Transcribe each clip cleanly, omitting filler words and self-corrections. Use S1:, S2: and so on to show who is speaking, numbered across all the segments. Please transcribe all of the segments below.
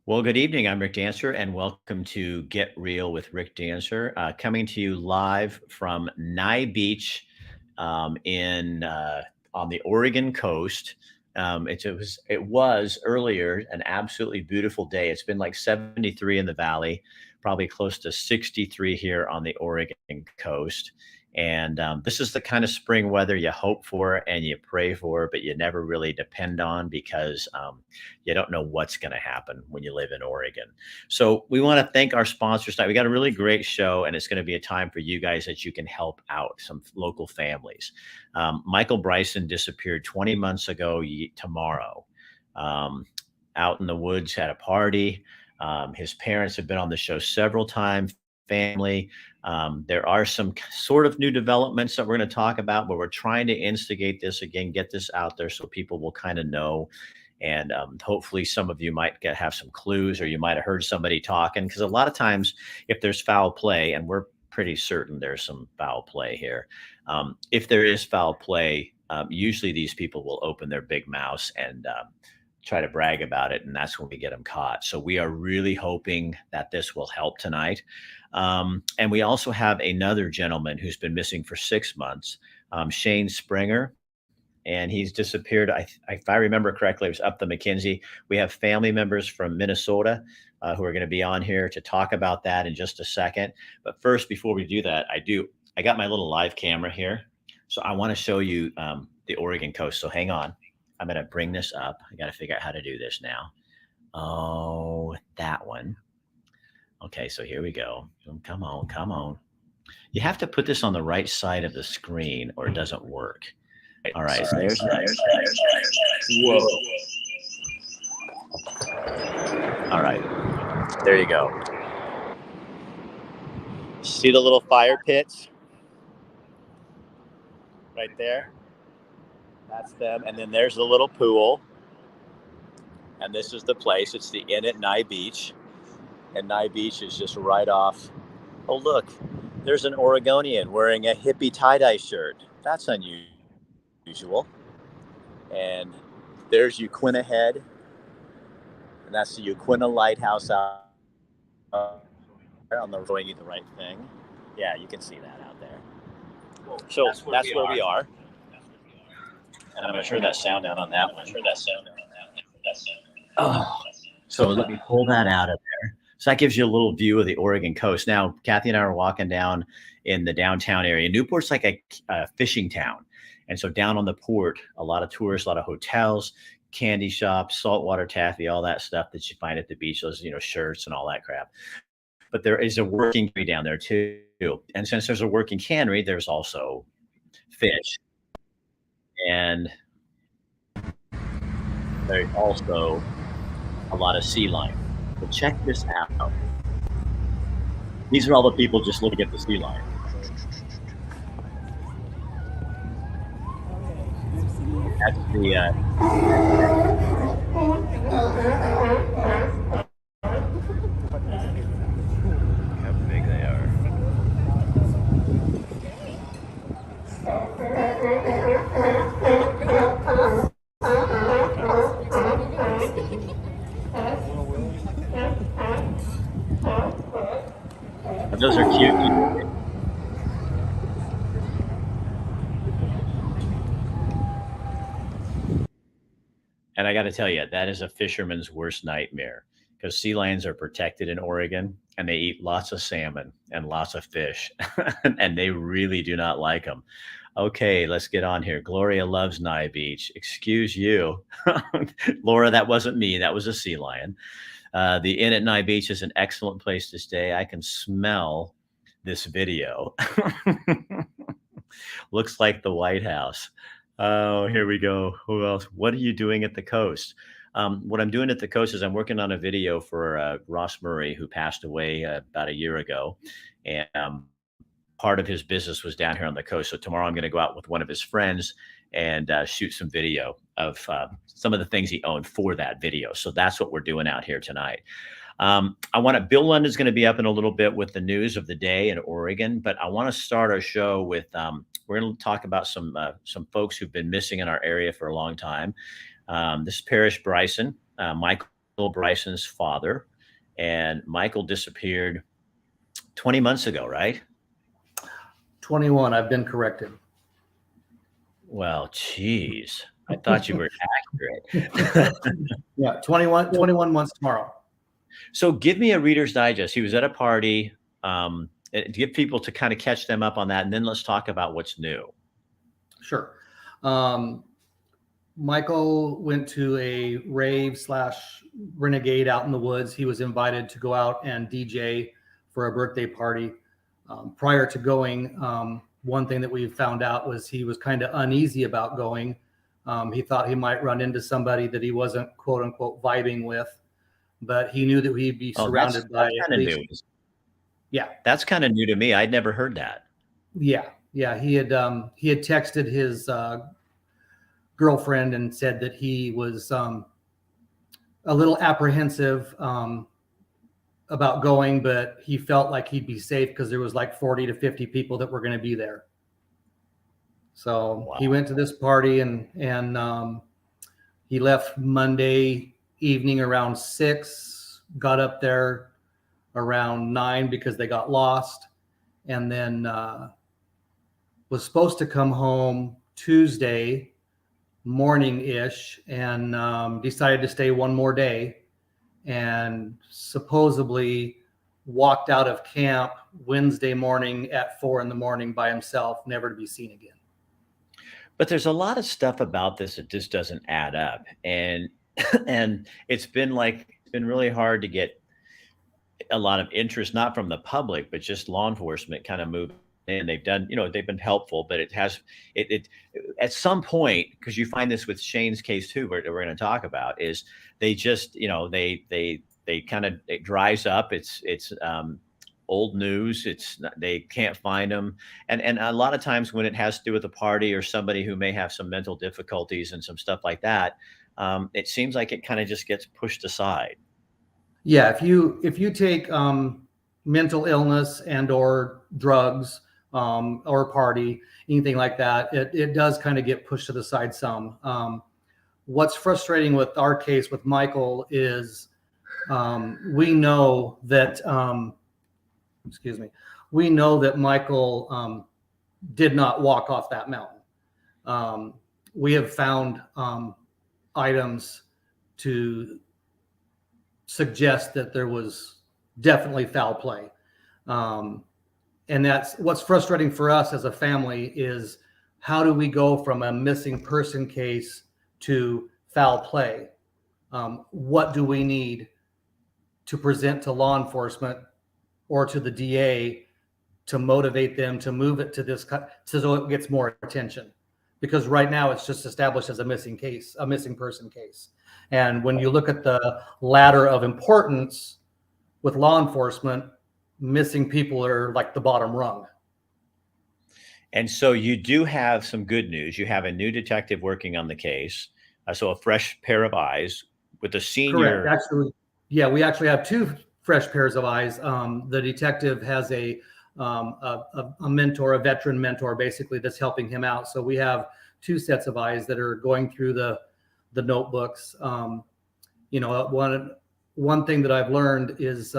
S1: Well, good evening. I'm Rick Dancer, and welcome to Get Real with Rick Dancer, coming to you live from Nye Beach, in on the Oregon coast. It was earlier an absolutely beautiful day. It's been like 73 in the valley, probably close to 63 here on the Oregon coast. And this is the kind of spring weather you hope for and you pray for, but you never really depend on because you don't know what's going to happen when you live in Oregon. So we want to thank our sponsors tonight. We got a really great show, and it's going to be a time for you guys that you can help out some local families. Michael Bryson disappeared 20 months ago tomorrow, out in the woods at a party. His parents have been on the show several times. Family. There are some sort of new developments that we're going to talk about, but we're trying to instigate this again, get this out there so people will kind of know. And hopefully, some of you might have some clues, or you might have heard somebody talking. Because a lot of times, if there's foul play, and we're pretty certain there's some foul play here, if there is foul play, usually these people will open their big mouths and try to brag about it, and that's when we get them caught. So we are really hoping that this will help tonight. And we also have another gentleman who's been missing for 6 months, Shane Springer, and he's disappeared. If I remember correctly, it was up the McKenzie. We have family members from Minnesota who are going to be on here to talk about that in just a second. But first, before we do that, I got my little live camera here. So I want to show you the Oregon coast. So hang on. I'm going to bring this up. I got to figure out how to do this now. Oh, that one. Okay, so here we go. Come on, come on. You have to put this on the right side of the screen or it doesn't work. All right, so there's that. Whoa. All right, there you go. See the little fire pits right there? That's them. And then there's the little pool. And this is the place. It's the Inn at Nye Beach. And Nye Beach is just right off. Oh, look, there's an Oregonian wearing a hippie tie-dye shirt. That's unusual. And there's Uquina Head. And that's the Uquina Lighthouse out on the showing you the right thing. Yeah, you can see that out there. So that's where we are. And I'm going to turn that sound down on that one. Oh, so let me pull that out of there. So that gives you a little view of the Oregon coast. Now, Kathy and I are walking down in the downtown area. Newport's like a fishing town. And so down on the port, a lot of tourists, a lot of hotels, candy shops, saltwater taffy, all that stuff that you find at the beach, those, shirts and all that crap. But there is a working cannery down there too. And since there's a working cannery, there's also fish. And there's also a lot of sea lion. But check this out. These are all the people just looking at the sea lion. That's the how big they are. Those are cute. And I got to tell you, that is a fisherman's worst nightmare because sea lions are protected in Oregon and they eat lots of salmon and lots of fish and they really do not like them. Okay, let's get on here. Gloria loves Nye Beach. Excuse you. Laura, that wasn't me. That was a sea lion. The Inn at Nye Beach is an excellent place to stay. I can smell this video. Looks like the White House. Oh, here we go. Who else? What are you doing at the coast? What I'm doing at the coast is I'm working on a video for Ross Murray, who passed away about a year ago. And part of his business was down here on the coast. So tomorrow I'm going to go out with one of his friends and shoot some video of some of the things he owned for that video. So that's what we're doing out here tonight. Bill Lundun's going to be up in a little bit with the news of the day in Oregon, but I want to start our show with, we're going to talk about some folks who've been missing in our area for a long time. This is Cherish Bryson. Michael Bryson's father, and Michael disappeared 20 months ago, right?
S2: 21. I've been corrected.
S1: Well, geez, I thought you were accurate.
S2: Yeah, 21 months tomorrow.
S1: So give me a Reader's Digest. He was at a party. Give people to kind of catch them up on that, and then let's talk about what's new.
S2: Sure. Michael went to a rave / renegade out in the woods. He was invited to go out and DJ for a birthday party. Prior to going, one thing that we found out was he was kind of uneasy about going. He thought he might run into somebody that he wasn't, quote unquote, vibing with, but he knew that he'd be surrounded by at least. Yeah,
S1: that's kind of new to me. I'd never heard that.
S2: Yeah. He had texted his girlfriend and said that he was a little apprehensive about going, but he felt like he'd be safe because there was like 40 to 50 people that were going to be there. So wow. He went to this party and he left Monday evening around 6, got up there around 9 because they got lost, and then was supposed to come home Tuesday morning-ish and decided to stay one more day, and supposedly walked out of camp Wednesday morning at 4 a.m. by himself, never to be seen again.
S1: But there's a lot of stuff about this that just doesn't add up. And it's been really hard to get a lot of interest, not from the public, but just law enforcement kind of moving in. They've done, they've been helpful, but it at some point, because you find this with Shane's case too, we're going to talk about, is they just, they kind of, it dries up. It's old news. They can't find them. And a lot of times when it has to do with a party or somebody who may have some mental difficulties and some stuff like that, it seems like it kind of just gets pushed aside.
S2: Yeah. If you take mental illness and or drugs or party, anything like that, it does kind of get pushed to the side some. What's frustrating with our case with Michael is we know that Michael did not walk off that mountain. We have found items to suggest that there was definitely foul play. And that's what's frustrating for us as a family, is how do we go from a missing person case to foul play? What do we need to present to law enforcement or to the DA to motivate them to move it to this, so it gets more attention? Because right now it's just established as a missing person case. And when you look at the ladder of importance with law enforcement, missing people are like the bottom rung.
S1: And so you do have some good news. You have a new detective working on the case. So a fresh pair of eyes with a senior.
S2: Correct. Actually, yeah, we actually have 2 fresh pairs of eyes. The detective has a mentor, a veteran mentor, basically, that's helping him out. So we have 2 sets of eyes that are going through the notebooks. One thing that I've learned is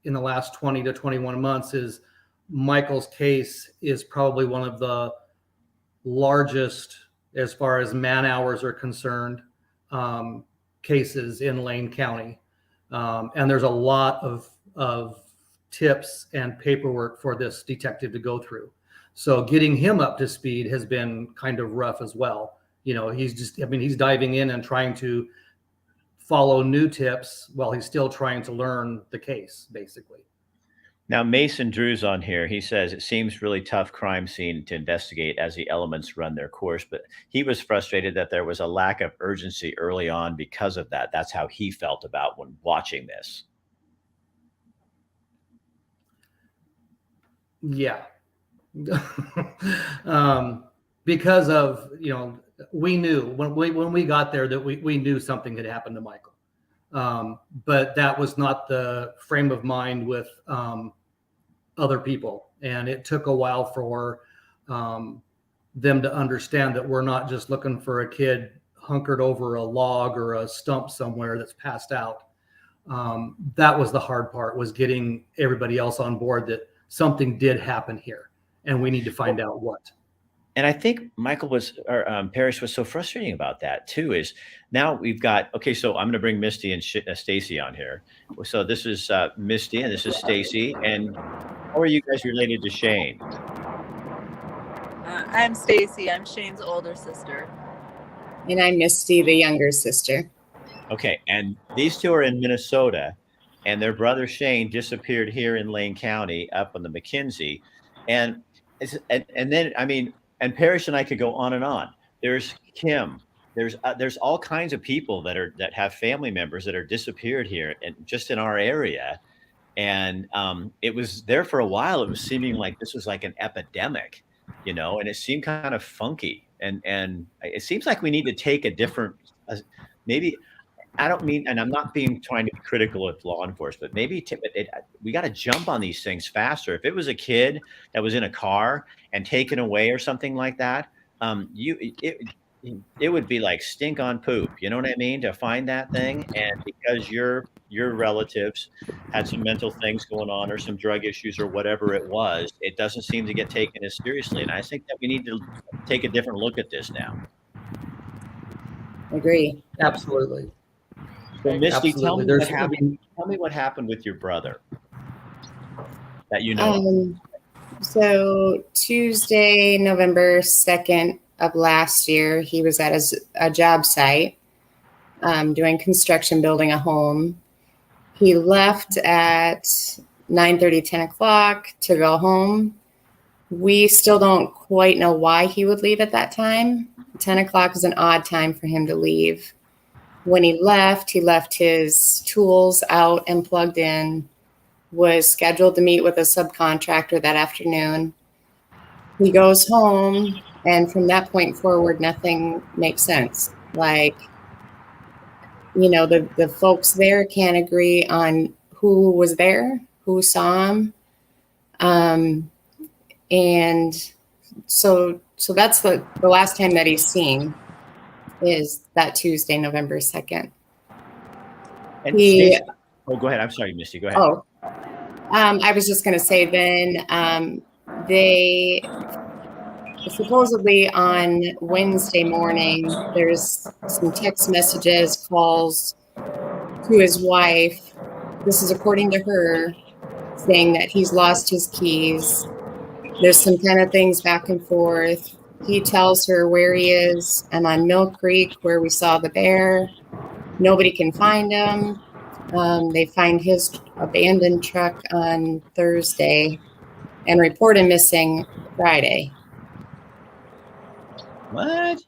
S2: in the last 20 to 21 months is Michael's case is probably one of the largest, as far as man hours are concerned, cases in Lane County. And there's a lot of tips and paperwork for this detective to go through. So getting him up to speed has been kind of rough as well. He's diving in and trying to follow new tips while he's still trying to learn the case, basically.
S1: Now, Mason Drew's on here. He says it seems really tough crime scene to investigate as the elements run their course, but he was frustrated that there was a lack of urgency early on because of that. That's how he felt about when watching this.
S2: Yeah. Because of, we knew when we got there that we knew something had happened to Michael. But that was not the frame of mind with other people. And it took a while for them to understand that we're not just looking for a kid hunkered over a log or a stump somewhere that's passed out. That was the hard part, was getting everybody else on board that something did happen here and we need to find out what.
S1: And I think Michael was, or Parrish was so frustrating about that too. Is now we've got, okay, so I'm going to bring Misty and Stacy on here. So this is Misty and this is Stacy. And how are you guys related to Shane?
S3: I'm Stacy. I'm Shane's older sister.
S4: And I'm Misty, the younger sister.
S1: Okay, and these two are in Minnesota, and their brother Shane disappeared here in Lane County, up on the McKenzie, and then I mean, and Parrish and I could go on and on. There's Kim. There's all kinds of people that have family members that are disappeared here, and just in our area, and it was there for a while. It was seeming like this was like an epidemic, you know, and it seemed kind of funky, and it seems like we need to take a different, maybe. I don't mean, and I'm not trying to be critical of law enforcement, but maybe we got to jump on these things faster. If it was a kid that was in a car and taken away or something like that, it would be like stink on poop. You know what I mean? To find that thing, and because your relatives had some mental things going on or some drug issues or whatever it was, it doesn't seem to get taken as seriously. And I think that we need to take a different look at this now.
S4: Agree.
S2: Absolutely.
S1: So Misty,
S2: Absolutely.
S1: tell me what happened with your brother that you know.
S4: So Tuesday, November 2nd of last year, he was at a job site doing construction, building a home. He left at 9:30, 10 o'clock to go home. We still don't quite know why he would leave at that time. 10 o'clock is an odd time for him to leave. When he left his tools out and plugged in, was scheduled to meet with a subcontractor that afternoon. He goes home, and from that point forward, nothing makes sense. Like, you know, the folks there can't agree on who was there, who saw him. And so that's the last time that he's seen is that Tuesday, November 2nd.
S1: And Stacey, oh, go ahead. I'm sorry, Misty. Go ahead.
S4: Oh, I was just going to say then they supposedly on Wednesday morning, there's some text messages, calls to his wife. This is according to her, saying that he's lost his keys. There's some kind of things back and forth. He tells her where he is. I'm on Mill Creek where we saw the bear. Nobody can find him. They find his abandoned truck on Thursday and report him missing Friday.
S1: What?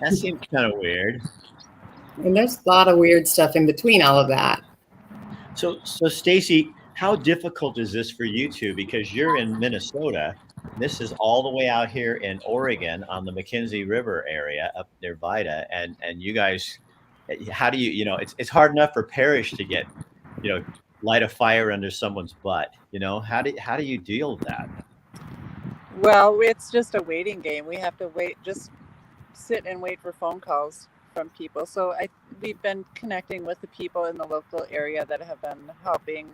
S1: That seems kind of weird.
S4: And there's a lot of weird stuff in between all of that.
S1: So Stacy, how difficult is this for you two? Because you're in Minnesota. This is all the way out here in Oregon on the McKenzie River area up near Vida. And you guys, how do you know, it's hard enough for Parrish to get, you know, light a fire under someone's butt, you know, how do you deal with that?
S3: Well, it's just a waiting game. We have to wait, just sit and wait for phone calls from people. So we've been connecting with the people in the local area that have been helping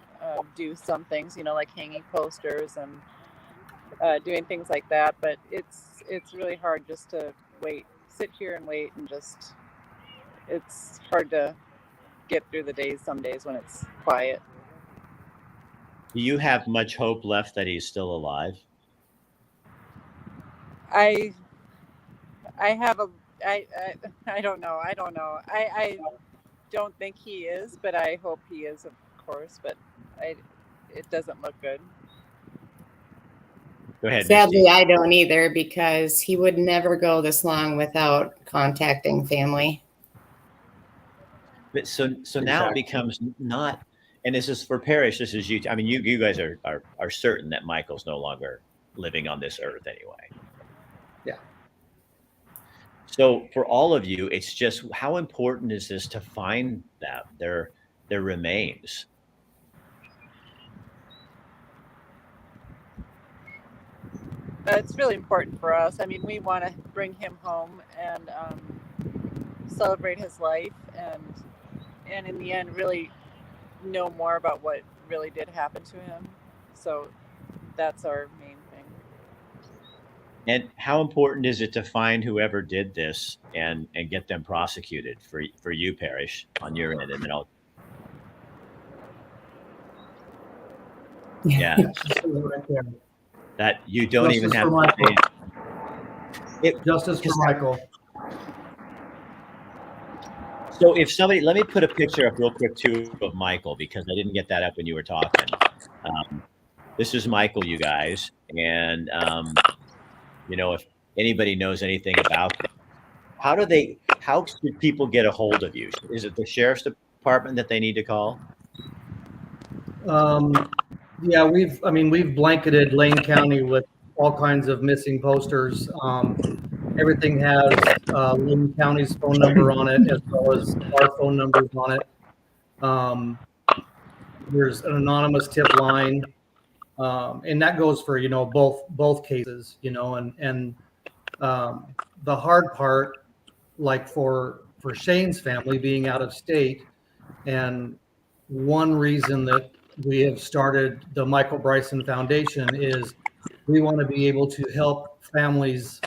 S3: do some things, you know, like hanging posters and doing things like that. But it's really hard just to wait, sit here and wait, and just, it's hard to get through the days some days when it's quiet.
S1: Do you have much hope left that he's still alive?
S3: I don't know. I don't think he is, but I hope he is, of course. But it doesn't look good.
S1: Go ahead.
S4: Sadly,
S1: Misty.
S4: I don't either, because he would never go this long without contacting family.
S1: But so now it becomes not, and this is for Parrish. This is you. I mean, you guys are certain that Michael's no longer living on this earth anyway.
S2: Yeah.
S1: So for all of you, it's just, how important is this to find their remains?
S3: it's really important for us. I mean, we want to bring him home and celebrate his life, and in the end, really know more about what really did happen to him. So that's our main thing.
S1: And how important is it to find whoever did this and get them prosecuted for you, Parrish, on your end? And then I'll. Yeah,
S2: Right there.
S1: that you don't
S2: Justice
S1: even have
S2: for
S1: to say
S2: Michael. Justice for Michael.
S1: So if somebody, let me put a picture up real quick too of Michael, because I didn't get that up when you were talking. This is Michael, you guys. And, you know, if anybody knows anything about this, how should people get a hold of you? Is it the sheriff's department that they need to call?
S2: Yeah, we've blanketed Lane County with all kinds of missing posters. Everything has Lane County's phone number on it, as well as our phone numbers on it. There's an anonymous tip line, and that goes for, you know, both cases, you know, and the hard part, like for Shane's family being out of state, and one reason that we have started the Michael Bryson Foundation is we want to be able to help families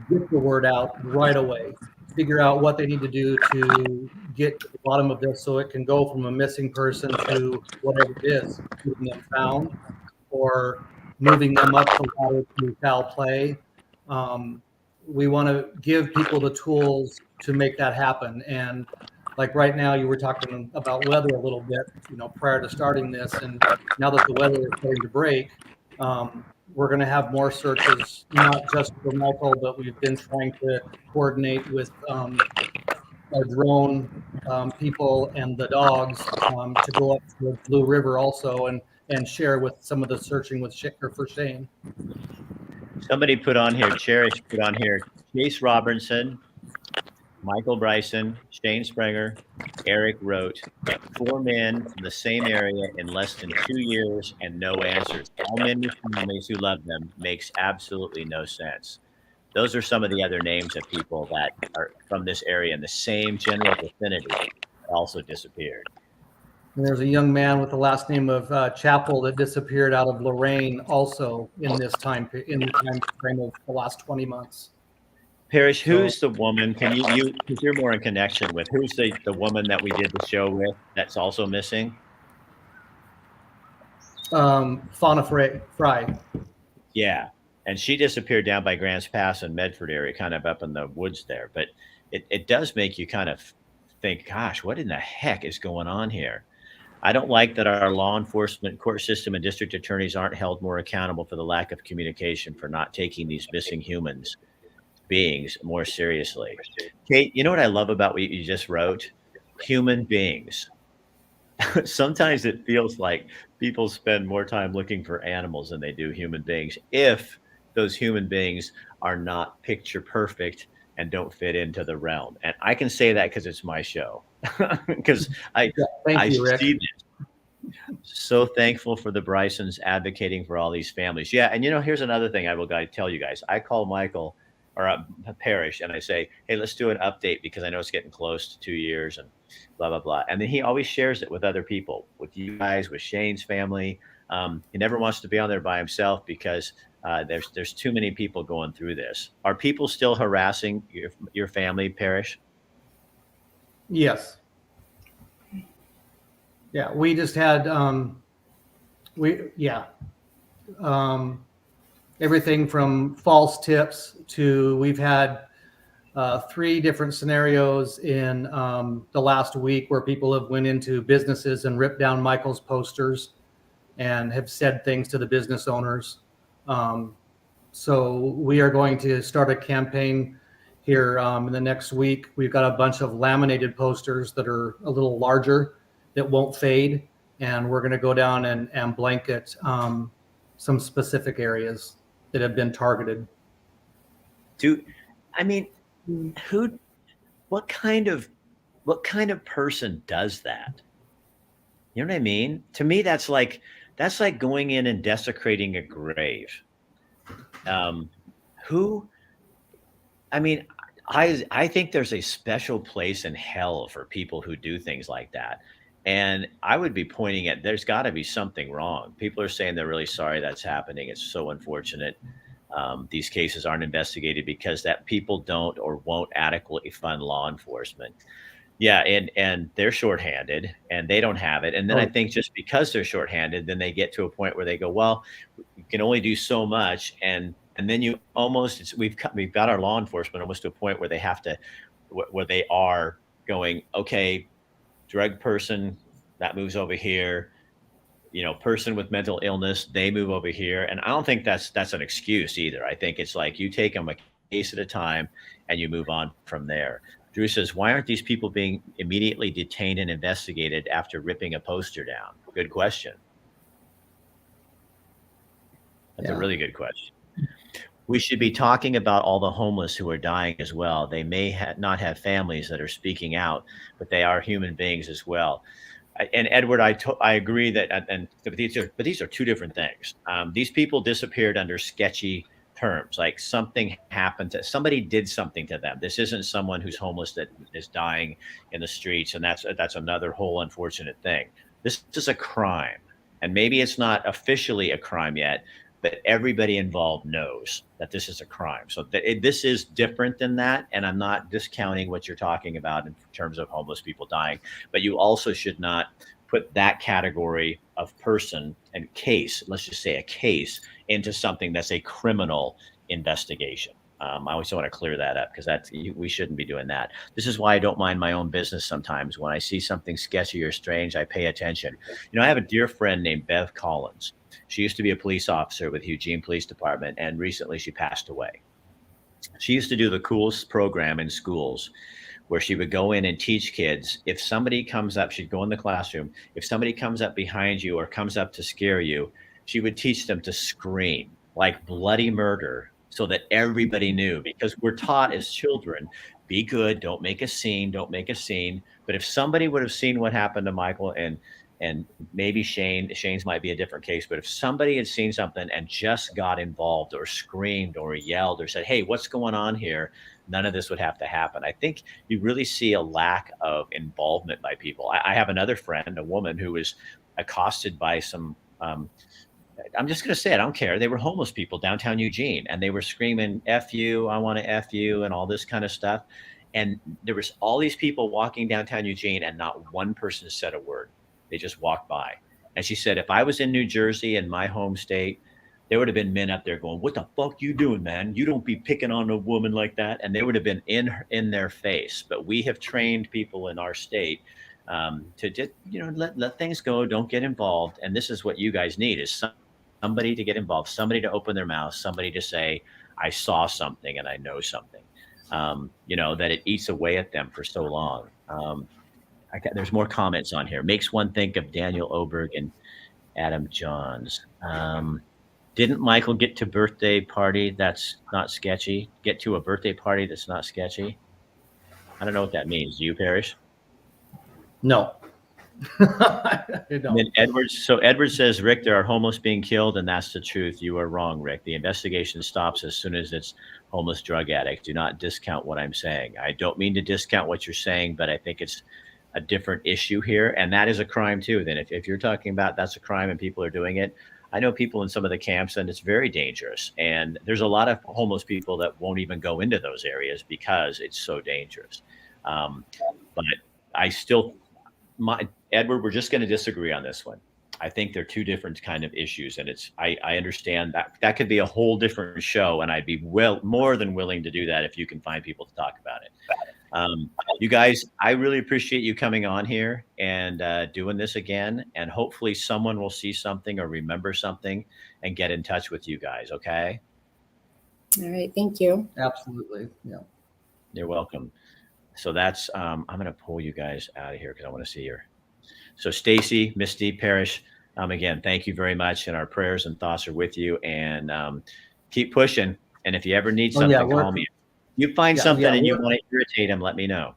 S2: get the word out right away, figure out what they need to do to get to the bottom of this, so it can go from a missing person to whatever it is, getting them found or moving them up the ladder to foul play. We want to give people the tools to make that happen. And like right now, you were talking about weather a little bit, you know, prior to starting this, and now that the weather is starting to break, we're going to have more searches, not just for Michael, but we've been trying to coordinate with our drone people and the dogs to go up to the Blue River also and share with some of the searching with for Shane.
S1: Somebody put on here, Cherish put on here, Chase Robinson, Michael Bryson, Shane Springer, Eric wrote, 4 men from the same area in less than 2 years and no answers. All men with families who love them makes absolutely no sense. Those are some of the other names of people that are from this area in the same general vicinity that also disappeared.
S2: And there's a young man with the last name of Chapel that disappeared out of Lorain also in the time frame of the last 20 months.
S1: Parrish, who's the woman? Can you because you're more in connection with, who's the woman that we did the show with that's also missing?
S2: Fauna Fry.
S1: Yeah. And she disappeared down by Grants Pass and Medford area, kind of up in the woods there. But it does make you kind of think, gosh, what in the heck is going on here? I don't like that our law enforcement, court system, and district attorneys aren't held more accountable for the lack of communication, for not taking these missing beings more seriously. Kate, you know what I love about what you just wrote? Human beings. Sometimes it feels like people spend more time looking for animals than they do human beings, if those human beings are not picture perfect and don't fit into the realm. And I can say that because it's my show, because I see this. So thankful for the Brysons advocating for all these families. Yeah. And, you know, here's another thing I will tell you guys. I call Michael or Parrish and I say, hey, let's do an update, because I know it's getting close to 2 years and blah, blah, blah. And then he always shares it with other people, with you guys, with Shane's family. He never wants to be on there by himself, because there's too many people going through this. Are people still harassing your family, Parrish?
S2: Yes. Yeah, we just had everything from false tips to, we've had 3 different scenarios in the last week where people have went into businesses and ripped down Michael's posters and have said things to the business owners. So we are going to start a campaign here in the next week. We've got a bunch of laminated posters that are a little larger that won't fade, and we're going to go down and blanket some specific areas that have been targeted.
S1: What kind of person does that? You know what I mean? To me, that's like going in and desecrating a grave. Who? I mean, I think there's a special place in hell for people who do things like that. And I would be pointing at there's got to be something wrong. People are saying they're really sorry that's happening. It's so unfortunate. These cases aren't investigated because that people don't or won't adequately fund law enforcement. Yeah, and they're shorthanded and they don't have it. And then I think just because they're shorthanded, then they get to a point where they go, well, you can only do so much, and then you almost we've got our law enforcement almost to a point where they have to where they are going, okay, drug person that moves over here, person with mental illness, they move over here. And I don't think that's an excuse either. I think it's like you take them a case at a time and you move on from there. Drew says, why aren't these people being immediately detained and investigated after ripping a poster down? Good question. That's a really good question. We should be talking about all the homeless who are dying as well. They may not have families that are speaking out, but they are human beings as well. And Edward, I agree that, but these are two different things. These people disappeared under sketchy terms, like something happened to somebody, did something to them. This isn't someone who's homeless that is dying in the streets, and that's another whole unfortunate thing. This is a crime, and maybe it's not officially a crime yet, but everybody involved knows that this is a crime. So this is different than that. And I'm not discounting what you're talking about in terms of homeless people dying, but you also should not put that category of person and case, let's just say a case, into something that's a criminal investigation. I always want to clear that up because we shouldn't be doing that. This is why I don't mind my own business sometimes. When I see something sketchy or strange, I pay attention. I have a dear friend named Bev Collins. She used to be a police officer with Eugene Police Department, and recently she passed away. She used to do the coolest program in schools where she would go in and teach kids. If somebody comes up, she'd go in the classroom. If somebody comes up behind you or comes up to scare you, she would teach them to scream like bloody murder so that everybody knew, because we're taught as children, be good, don't make a scene, don't make a scene. But if somebody would have seen what happened to Michael and maybe Shane's might be a different case, but if somebody had seen something and just got involved or screamed or yelled or said, hey, what's going on here? None of this would have to happen. I think you really see a lack of involvement by people. I have another friend, a woman who was accosted by some, I'm just going to say it, I don't care. They were homeless people downtown Eugene, and they were screaming, F you, I want to F you, and all this kind of stuff. And there was all these people walking downtown Eugene, and not one person said a word. They just walked by. And she said, if I was in New Jersey, in my home state, there would have been men up there going, what the fuck you doing, man? You don't be picking on a woman like that. And they would have been in their face. But we have trained people in our state to just, let things go. Don't get involved. And this is what you guys need, is somebody to get involved, somebody to open their mouth, somebody to say, I saw something and I know something, that it eats away at them for so long. There's more comments on here. Makes one think of Daniel Oberg and Adam Johns. Didn't Michael get to birthday party that's not sketchy? Get to a birthday party that's not sketchy? I don't know what that means. Do you, Parrish?
S2: No. I don't.
S1: And Edward says, Rick, there are homeless being killed, and that's the truth. You are wrong, Rick. The investigation stops as soon as it's homeless drug addicts. Do not discount what I'm saying. I don't mean to discount what you're saying, but I think it's a different issue here, and that is a crime too. Then if you're talking about that's a crime and people are doing it, I know people in some of the camps, and it's very dangerous, and there's a lot of homeless people that won't even go into those areas because it's so dangerous. But I still, Edward, we're just going to disagree on this one. I think they're two different kind of issues, and I understand that could be a whole different show, and I'd be more than willing to do that if you can find people to talk about it. You guys, I really appreciate you coming on here and doing this again. And hopefully someone will see something or remember something and get in touch with you guys. Okay.
S4: All right. Thank you.
S2: Absolutely. Yeah.
S1: You're welcome. So that's, I'm going to pull you guys out of here because I want to see your, so Stacy, Misty, Parrish, again, thank you very much. And our prayers and thoughts are with you, and keep pushing. And if you ever need something, call me. You find something and you want to irritate them, let me know.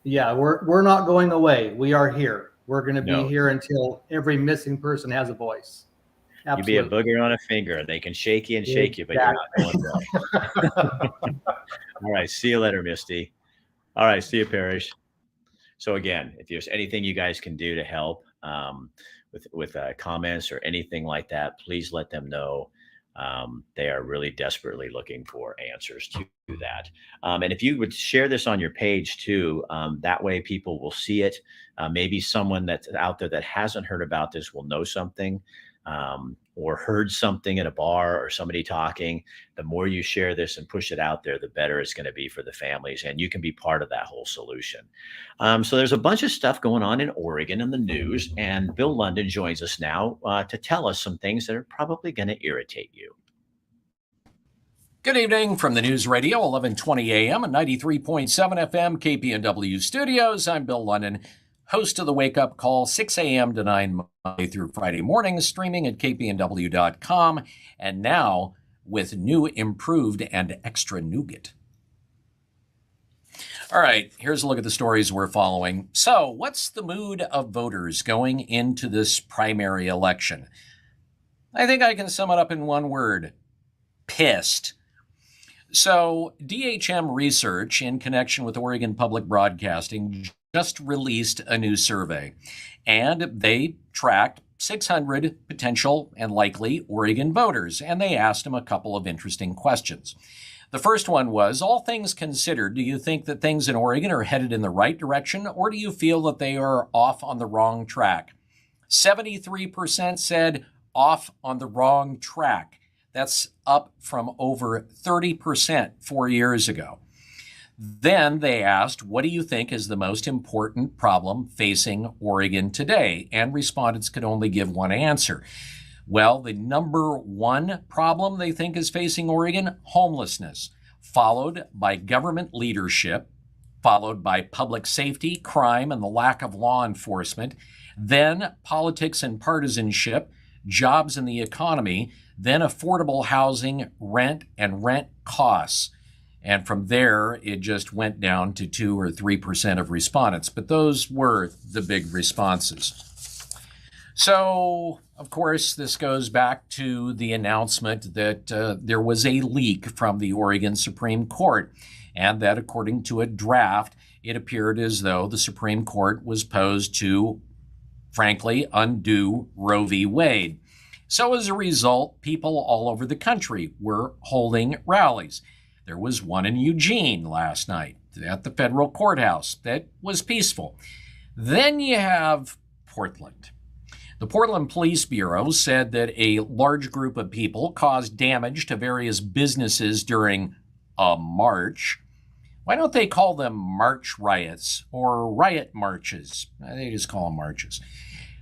S2: Yeah, we're not going away. We are here. We're going to be here until every missing person has a voice.
S1: You be a
S2: Absolutely.
S1: booger on a finger. They can shake you and shake you, but you're not going well. All right. See you later, Misty. All right. See you, Parrish. So again, if there's anything you guys can do to help with comments or anything like that, please let them know. They are really desperately looking for answers to that. And if you would share this on your page too, that way people will see it. Maybe someone that's out there that hasn't heard about this will know something, or heard something at a bar or somebody talking. The more you share this and push it out there, the better it's going to be for the families, and you can be part of that whole solution. So there's a bunch of stuff going on in Oregon in the news, and Bill Lundun joins us now to tell us some things that are probably going to irritate you.
S5: Good evening from the News Radio, 1120 a.m. and 93.7 FM KPNW studios. I'm Bill Lundun, host of the Wake Up Call, 6 a.m. to 9 Monday through Friday mornings, streaming at kpnw.com, and now with new, improved, and extra nougat. All right, here's a look at the stories we're following. So, what's the mood of voters going into this primary election? I think I can sum it up in one word: pissed. So, DHM Research, in connection with Oregon Public Broadcasting, just released a new survey, and they tracked 600 potential and likely Oregon voters, and they asked them a couple of interesting questions. The first one was, all things considered, do you think that things in Oregon are headed in the right direction, or do you feel that they are off on the wrong track? 73% said off on the wrong track. That's up from over 30% 4 years ago. Then they asked, what do you think is the most important problem facing Oregon today? And respondents could only give one answer. Well, the number one problem they think is facing Oregon, homelessness, followed by government leadership, followed by public safety, crime, and the lack of law enforcement, then politics and partisanship, jobs and the economy, then affordable housing, rent, and rent costs. And from there, it just went down to 2 or 3% of respondents. But those were the big responses. So, of course, this goes back to the announcement that there was a leak from the Oregon Supreme Court, and that according to a draft, it appeared as though the Supreme Court was posed to, frankly, undo Roe v. Wade. So as a result, people all over the country were holding rallies. There was one in Eugene last night at the federal courthouse that was peaceful. Then you have Portland. The Portland Police Bureau said that a large group of people caused damage to various businesses during a march. Why don't they call them march riots or riot marches? They just call them marches.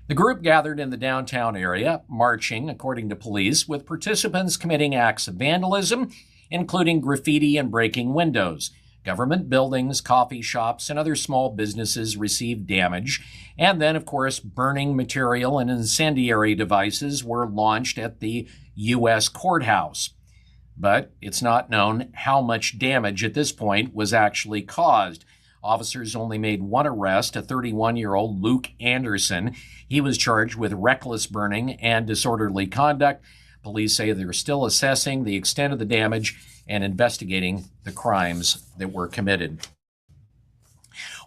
S5: The group gathered in the downtown area, marching, according to police, with participants committing acts of vandalism, including graffiti and breaking windows. Government buildings, coffee shops, and other small businesses received damage. And then, of course, burning material and incendiary devices were launched at the U.S. courthouse. But it's not known how much damage at this point was actually caused. Officers only made one arrest, a 31-year-old Luke Anderson. He was charged with reckless burning and disorderly conduct. Police say they're still assessing the extent of the damage and investigating the crimes that were committed.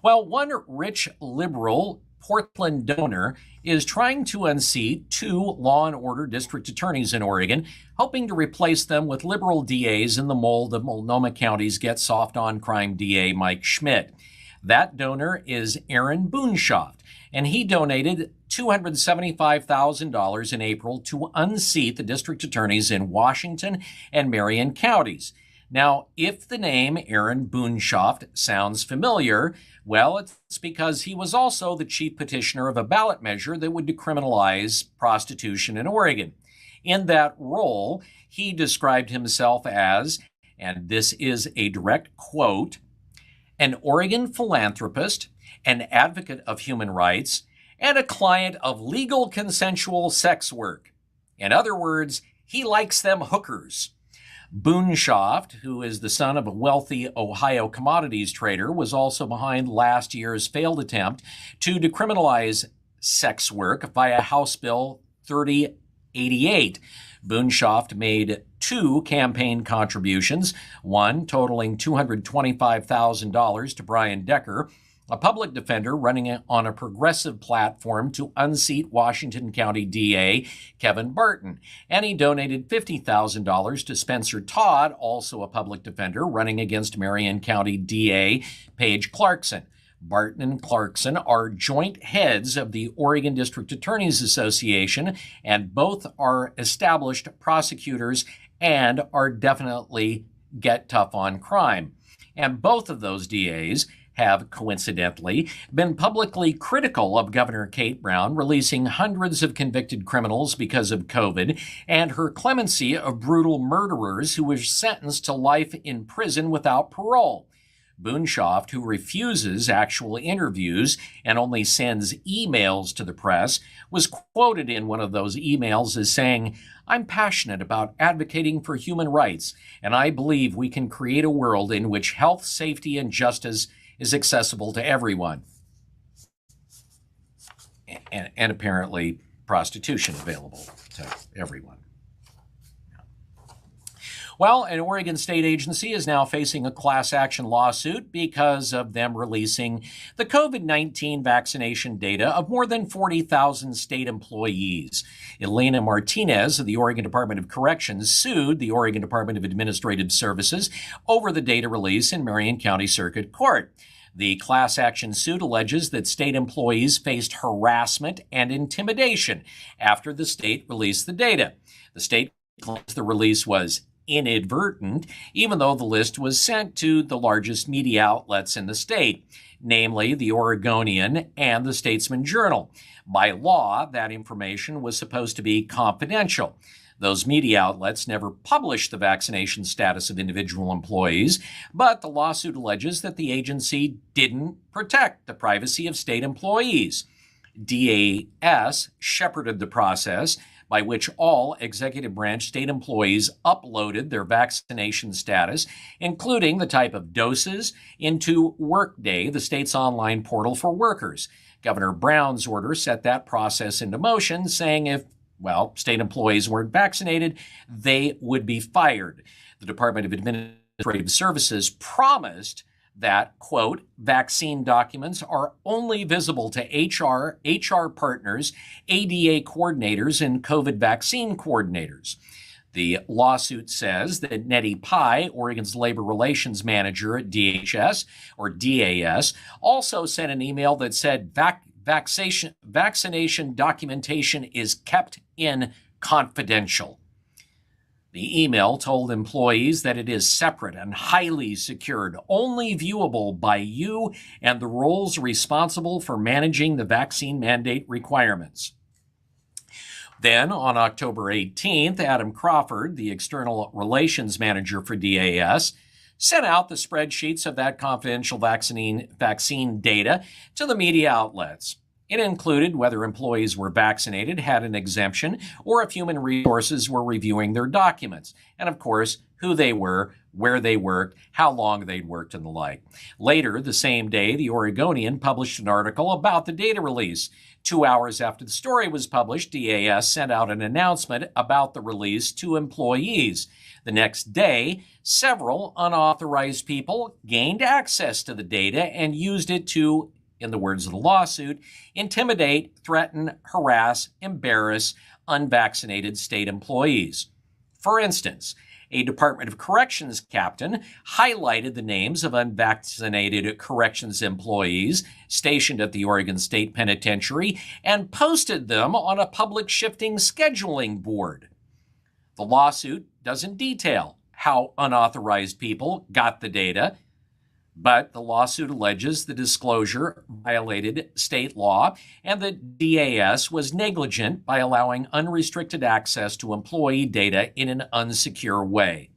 S5: Well, one rich liberal Portland donor is trying to unseat 2 law and order district attorneys in Oregon, hoping to replace them with liberal DAs in the mold of Multnomah County's Get Soft on Crime DA Mike Schmidt. That donor is Aaron Boonshoft, and he donated $275,000 in April to unseat the district attorneys in Washington and Marion counties. Now, if the name Aaron Boonshoft sounds familiar, well, it's because he was also the chief petitioner of a ballot measure that would decriminalize prostitution in Oregon. In that role, he described himself as, and this is a direct quote, an Oregon philanthropist, an advocate of human rights, and a client of legal consensual sex work. In other words, he likes them hookers. Boonshoft, who is the son of a wealthy Ohio commodities trader, was also behind last year's failed attempt to decriminalize sex work via House Bill 30 $1,288. Boonshoft made 2 campaign contributions, one totaling $225,000 to Brian Decker, a public defender running on a progressive platform to unseat Washington County DA Kevin Barton, and he donated $50,000 to Spencer Todd, also a public defender running against Marion County DA Paige Clarkson. Barton and Clarkson are joint heads of the Oregon District Attorneys Association, and both are established prosecutors and are definitely get tough on crime. And both of those DAs have coincidentally been publicly critical of Governor Kate Brown releasing hundreds of convicted criminals because of COVID and her clemency of brutal murderers who were sentenced to life in prison without parole. Boonshoft, who refuses actual interviews and only sends emails to the press, was quoted in one of those emails as saying, "I'm passionate about advocating for human rights, and I believe we can create a world in which health, safety, and justice is accessible to everyone." And apparently prostitution available to everyone. Well, an Oregon state agency is now facing a class action lawsuit because of them releasing the COVID-19 vaccination data of more than 40,000 state employees. Elena Martinez of the Oregon Department of Corrections sued the Oregon Department of Administrative Services over the data release in Marion County Circuit Court. The class action suit alleges that state employees faced harassment and intimidation after the state released the data. The state claims the release was inadvertent, even though the list was sent to the largest media outlets in the state, namely the Oregonian and the Statesman Journal. By law, that information was supposed to be confidential. Those media outlets never published the vaccination status of individual employees, but the lawsuit alleges that the agency didn't protect the privacy of state employees. DAS shepherded the process by which all executive branch state employees uploaded their vaccination status, including the type of doses, into Workday, the state's online portal for workers. Governor Brown's order set that process into motion, saying if, state employees weren't vaccinated, they would be fired. The Department of Administrative Services promised that, quote, vaccine documents are only visible to HR partners, ADA coordinators, and COVID vaccine coordinators. The lawsuit says that Nettie Pye, Oregon's labor relations manager at DHS or DAS, also sent an email that said vaccination documentation is kept in confidential. The email told employees that it is separate and highly secured, only viewable by you and the roles responsible for managing the vaccine mandate requirements. Then, on October 18th, Adam Crawford, the external relations manager for DAS, sent out the spreadsheets of that confidential vaccine data to the media outlets. It included whether employees were vaccinated, had an exemption, or if human resources were reviewing their documents, and of course, who they were, where they worked, how long they'd worked, and the like. Later, the same day, the Oregonian published an article about the data release. 2 hours after the story was published, DAS sent out an announcement about the release to employees. The next day, several unauthorized people gained access to the data and used it to, in the words of the lawsuit, intimidate, threaten, harass, embarrass unvaccinated state employees. For instance, a Department of Corrections captain highlighted the names of unvaccinated corrections employees stationed at the Oregon State Penitentiary and posted them on a public shifting scheduling board. The lawsuit doesn't detail how unauthorized people got the data, but the lawsuit alleges the disclosure violated state law and that DAS was negligent by allowing unrestricted access to employee data in an unsecure way.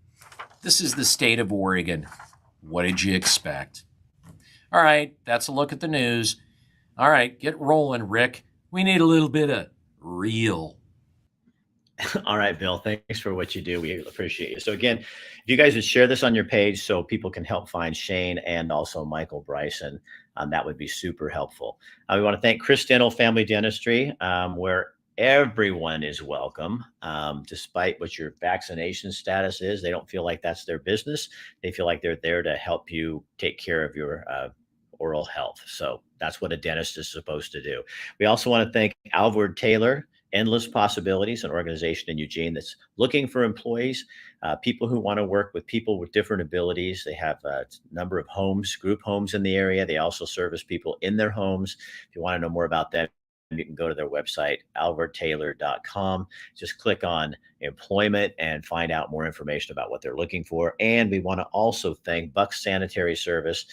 S5: This is the state of Oregon. What did you expect? All right, that's a look at the news. All right, get rolling, Rick. We need a little bit of real.
S1: All right, Bill, thanks for what you do. We appreciate you. So again, if you guys would share this on your page so people can help find Shane and also Michael Bryson, that would be super helpful. We want to thank Chris Dental Family Dentistry, where everyone is welcome, despite what your vaccination status is. They don't feel like that's their business. They feel like they're there to help you take care of your oral health. So that's what a dentist is supposed to do. We also want to thank Alvord Taylor, Endless Possibilities, an organization in Eugene that's looking for employees, people who want to work with people with different abilities. They have a number of homes, group homes in the area. They also service people in their homes. If you want to know more about that, you can go to their website, alvordtaylor.com. Just click on employment and find out more information about what they're looking for. And we want to also thank Buck's Sanitary Service.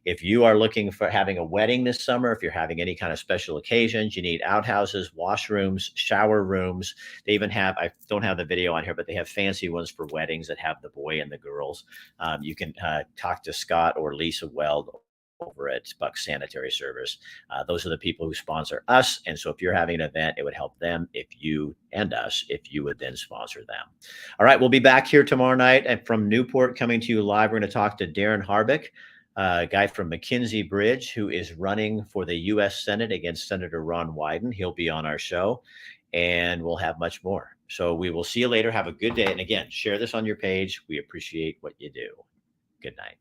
S1: If you are looking for having a wedding this summer, if you're having any kind of special occasions, you need outhouses, washrooms, shower rooms. They even have, I don't have the video on here, but they have fancy ones for weddings that have the boy and the girls. You can talk to Scott or Lisa Weld over at Buck's Sanitary Service. Those are the people who sponsor us. And so if you're having an event, it would help them if you and us, if you would then sponsor them. All right, we'll be back here tomorrow night. And from Newport, coming to you live, we're going to talk to Darren Harbeck, a guy from McKinsey Bridge who is running for the U.S. Senate against Senator Ron Wyden. He'll be on our show, and we'll have much more. So we will see you later. Have a good day. And again, share this on your page. We appreciate what you do. Good night.